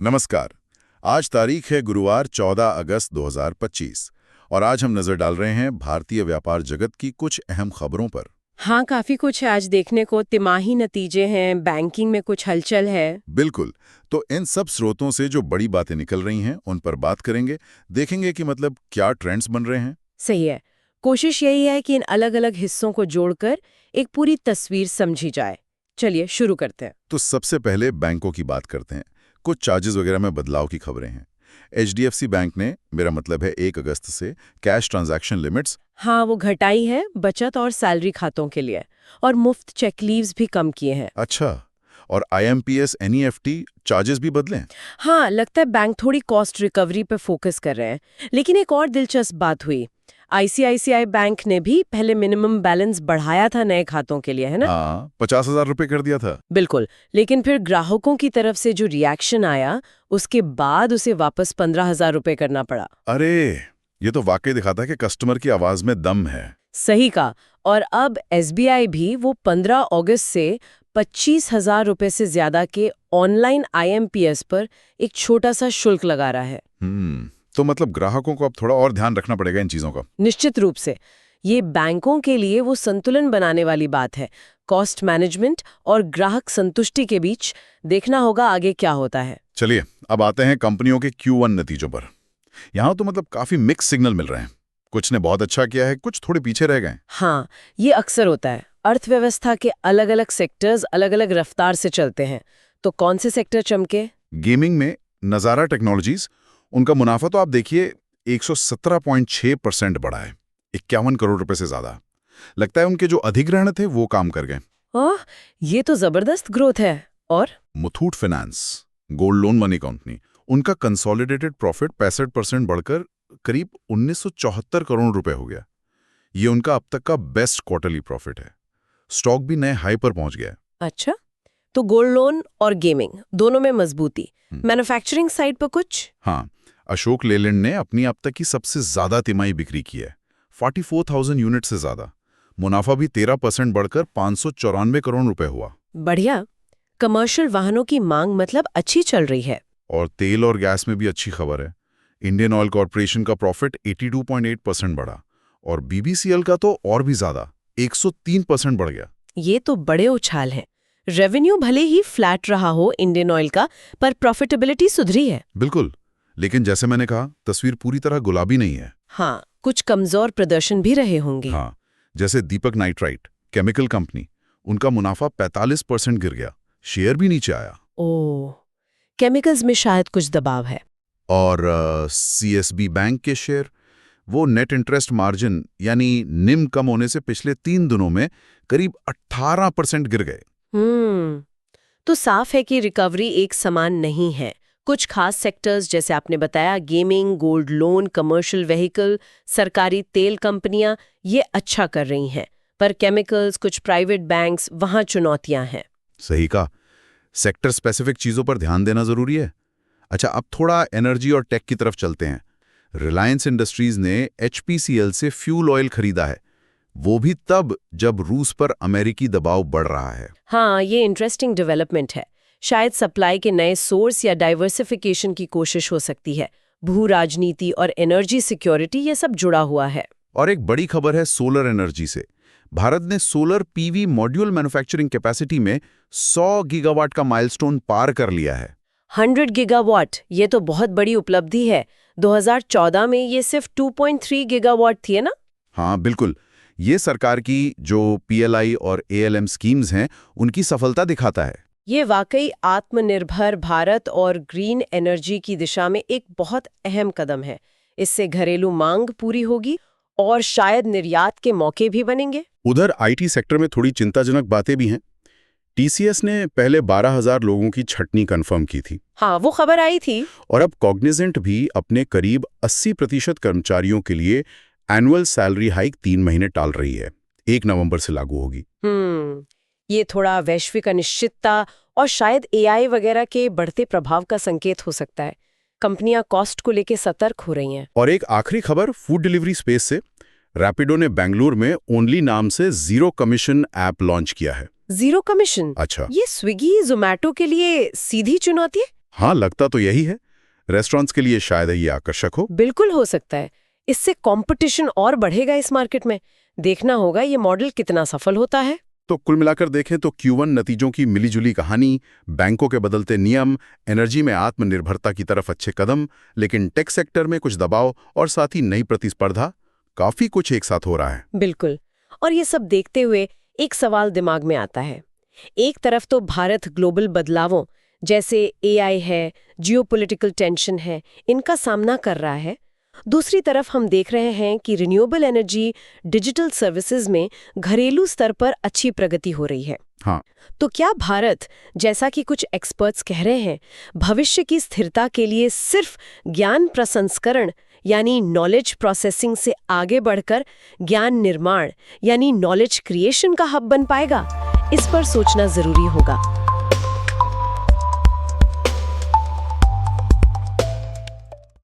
नमस्कार। आज तारीख है गुरुवार 14 अगस्त 2025 और आज हम नजर डाल रहे हैं भारतीय व्यापार जगत की कुछ अहम खबरों पर। हाँ, काफी कुछ है आज देखने को। तिमाही नतीजे हैं, बैंकिंग में कुछ हलचल है। बिल्कुल। तो इन सब स्रोतों से जो बड़ी बातें निकल रही हैं उन पर बात करेंगे, देखेंगे कि मतलब क्या ट्रेंड्स बन रहे हैं। सही है। कोशिश यही है कि इन अलग अलग हिस्सों को जोड़कर एक पूरी तस्वीर समझी जाए। चलिए शुरू करते हैं। तो सबसे पहले बैंकों की बात करते हैं। कुछ चार्जेस वगैरह में बदलाव की खबरें हैं। एचडीएफसी बैंक ने, मेरा मतलब है 1 अगस्त से, कैश ट्रांजैक्शन लिमिट्स हाँ, वो घटाई है बचत और सैलरी खातों के लिए, और मुफ्त चेक लीव्स भी कम किए हैं। अच्छा, और आईएमपीएस एनईएफटी चार्जेस भी बदले हैं। हाँ, लगता है बैंक थोड़ी कॉस्ट रिकवरी पे फोकस कर रहे हैं। लेकिन एक और दिलचस्प बात हुई, आईसीआईसीआई बैंक ने भी पहले मिनिमम बैलेंस बढ़ाया था नए खातों के लिए, है ना? हाँ, 50,000 रुपये कर दिया था। बिल्कुल। लेकिन फिर ग्राहकों की तरफ से जो रिएक्शन आया, उसके बाद उसे वापस 15,000 रुपये करना पड़ा। अरे, ये तो वाकई दिखाता है कि कस्टमर की आवाज में दम है। सही कहा। और अब एसबीआई भी वो 15 अगस्त से 25,000 रुपये से ज्यादा के ऑनलाइन आईएमपीएस पर एक छोटा सा शुल्क लगा रहा है। तो मतलब ग्राहकों को अब थोड़ा और ध्यान रखना पड़ेगा इन चीजों का। निश्चित रूप से। ये बैंकों के लिए वो संतुलन बनाने वाली बात है। कॉस्ट मैनेजमेंट और ग्राहक संतुष्टि के बीच देखना होगा आगे क्या होता है। चलिए, अब आते हैं कंपनियों के Q1 नतीजों पर। यहाँ तो मतलब काफी मिक्स सिग्नल मिल रहे हैं। कुछ ने बहुत अच्छा किया है, कुछ थोड़े पीछे रह गए। हाँ, ये अक्सर होता है। अर्थव्यवस्था के अलग अलग सेक्टर्स अलग अलग रफ्तार से चलते हैं। तो कौन से सेक्टर चमके? गेमिंग में नजारा टेक्नोलॉजीज, उनका मुनाफा तो आप देखिए 117.6% बढ़ा है, 51 करोड़ रुपए से ज्यादा। लगता है उनके जो अधिग्रहण थे वो काम कर गए। ओह, ये तो जबरदस्त ग्रोथ है। और Muthoot finance, gold loan money company, उनका कंसोलिडेटेड प्रॉफिट 65% बढ़कर करीब 1974 करोड़ रुपए हो गया। ये उनका अब तक का बेस्ट क्वार्टरली प्रॉफिट है। स्टॉक भी नए हाई पर पहुंच गया है। अच्छा, तो गोल्ड लोन और गेमिंग दोनों में मजबूती। मैन्युफैक्चरिंग साइड पर कुछ? हाँ, अशोक लेलैंड ने अपनी अब तक की सबसे ज्यादा तिमाही बिक्री की है, 44,000 यूनिट से ज्यादा। मुनाफा भी 13% बढ़कर 594 करोड़ रुपए हुआ। बढ़िया। कमर्शियल वाहनों की मांग मतलब अच्छी चल रही है। और तेल और गैस में भी अच्छी खबर है। इंडियन ऑयल कॉर्पोरेशन का प्रॉफिट 82.8% बढ़ा और बीबीसीएल का तो और भी ज्यादा, 103% बढ़ गया। ये तो बड़े उछाल हैं। रेवेन्यू भले ही फ्लैट रहा हो इंडियन ऑयल का, पर प्रॉफिटेबिलिटी सुधरी है। बिल्कुल, लेकिन जैसे मैंने कहा, तस्वीर पूरी तरह गुलाबी नहीं है। हाँ, कुछ कमजोर प्रदर्शन भी रहे होंगे। हाँ, जैसे दीपक नाइट्राइट केमिकल कंपनी, उनका मुनाफा 45% गिर गया, शेयर भी नीचे आया। ओह, केमिकल्स में शायद कुछ दबाव है। और सीएसबी बैंक के शेयर, वो नेट इंटरेस्ट मार्जिन यानी निम कम होने से पिछले 3 दिनों में करीब 18% गिर गए। तो साफ है कि रिकवरी एक समान नहीं है। कुछ खास सेक्टर्स जैसे आपने बताया, gaming, gold loan, commercial vehicle, सरकारी तेल कंपनियां, ये अच्छा कर रही हैं। पर केमिकल्स, कुछ प्राइवेट बैंक्स, वहां चुनौतियां हैं। सही कहा, सेक्टर स्पेसिफिक चीजों पर ध्यान देना जरूरी है। अच्छा, अब थोड़ा एनर्जी और टेक की तरफ चलते हैं। रिलायंस इंडस्ट्रीज ने एचपीसीएल से फ्यूल ऑयल खरीदा है, वो भी तब जब रूस पर अमेरिकी दबाव बढ़ रहा है। हाँ, ये इंटरेस्टिंग डेवलपमेंट है। शायद सप्लाई के नए सोर्स या डाइवर्सिफिकेशन की कोशिश हो सकती है। भू राजनीति और एनर्जी सिक्योरिटी, ये सब जुड़ा हुआ है। और एक बड़ी खबर है सोलर एनर्जी से। भारत ने solar PV module manufacturing capacity में 100 गीगावाट का माइलस्टोन पार कर लिया है। 100 गीगावाट, ये तो बहुत बड़ी उपलब्धि है। 2014 में ये सिर्फ 2.3 गीगावाट थी, है ना? हाँ बिल्कुल, ये सरकार की जो पीएलआई और एएलएम स्कीम्स हैं उनकी सफलता दिखाता है। ये वाकई आत्मनिर्भर भारत और ग्रीन एनर्जी की दिशा में एक बहुत अहम कदम है। इससे घरेलू मांग पूरी होगी और शायद निर्यात के मौके भी बनेंगे। उधर आईटी सेक्टर में थोड़ी चिंताजनक बातें भी हैं। टीसीएस ने पहले 12,000 लोगों की छटनी कंफर्म की थी। हाँ, वो खबर आई थी। और अब कॉग्निजेंट भी अपने करीब 80% कर्मचारियों के लिए एनुअल सैलरी हाइक 3 महीने टाल रही है। 1 नवंबर से लागू होगी। ये थोड़ा वैश्विक अनिश्चितता और शायद एआई वगैरह के बढ़ते प्रभाव का संकेत हो सकता है। कंपनियां कॉस्ट को लेकर सतर्क हो रही हैं। और एक आखिरी खबर फूड डिलीवरी स्पेस से। रैपिडो ने बेंगलुरु में ओनली नाम से जीरो कमीशन ऐप लॉन्च किया है। Zero commission? अच्छा, ये स्विगी जोमेटो के लिए सीधी चुनौती है। हाँ, लगता तो यही है। रेस्टोरेंट्स के लिए शायद ये आकर्षक हो। बिल्कुल हो सकता है। इससे कंपटीशन और बढ़ेगा इस मार्केट में। देखना होगा ये मॉडल कितना सफल होता है। तो कुल मिलाकर देखें तो Q1 नतीजों की मिलीजुली कहानी, बैंकों के बदलते नियम, एनर्जी में आत्मनिर्भरता की तरफ अच्छे कदम, लेकिन टेक सेक्टर में कुछ दबाव और साथ ही नई प्रतिस्पर्धा, काफी कुछ एक साथ हो रहा है। बिल्कुल। और ये सब देखते हुए एक सवाल दिमाग में आता है। एक तरफ तो भारत ग्लोबल बदलावों जैसे AI है, जियोपॉलिटिकल टेंशन है, इनका सामना कर रहा है। दूसरी तरफ हम देख रहे हैं कि रिन्यूएबल एनर्जी, डिजिटल सर्विसेज में घरेलू स्तर पर अच्छी प्रगति हो रही है। हाँ, तो क्या भारत, जैसा कि कुछ एक्सपर्ट्स कह रहे हैं, भविष्य की स्थिरता के लिए सिर्फ ज्ञान प्रसंस्करण यानी नॉलेज प्रोसेसिंग से आगे बढ़कर ज्ञान निर्माण यानी नॉलेज क्रिएशन का हब बन पाएगा? इस पर सोचना जरूरी होगा।